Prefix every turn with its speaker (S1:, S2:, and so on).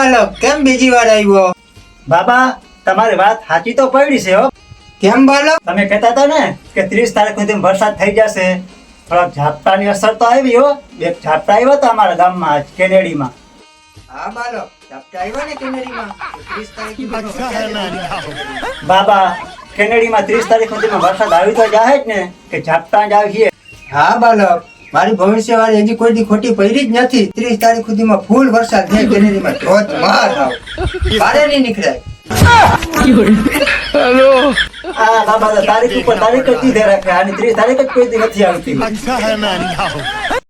S1: બાલક, કેમ બીજી વાર આવ્યો?
S2: બાબા તમારી વાત સાચી તો પડી છે હો.
S1: કેમ બાલક?
S2: તમે કહેતા હતા ને કે 30 તારીખ સુધી વરસાદ થઈ જશે. થોડાક ઝાપટાની અસર તો આવી હો. બે ઝાપટા આવ્યા હતા અમારા ગામમાં આજ કેનેડીમાં.
S1: હા બાલક, ઝાપટા આવ્યા ને કેનેડીમાં. 30 તારીખ
S2: બાબા કેનેડીમાં 30 તારીખ સુધીમાં વરસાદ આવી તો જાય જ ને કે ઝાપટા જ આવીએ.
S1: હા બાલક, મારી ભવિષ્યવાણી હજી કોઈ દી ખોટી પડી જ નથી. 30 તારીખ સુધીમાં ફૂલ વરસાદ થાય કેનેડીમાં. ધોધમાર આવ. બારે નહીં નીકળાય.
S2: આ બાબા તો તારીખ ઉપર તારીખ જ દીધે રાખે. આની 30 તારીખ જ કોઈ દી નથી આવતી.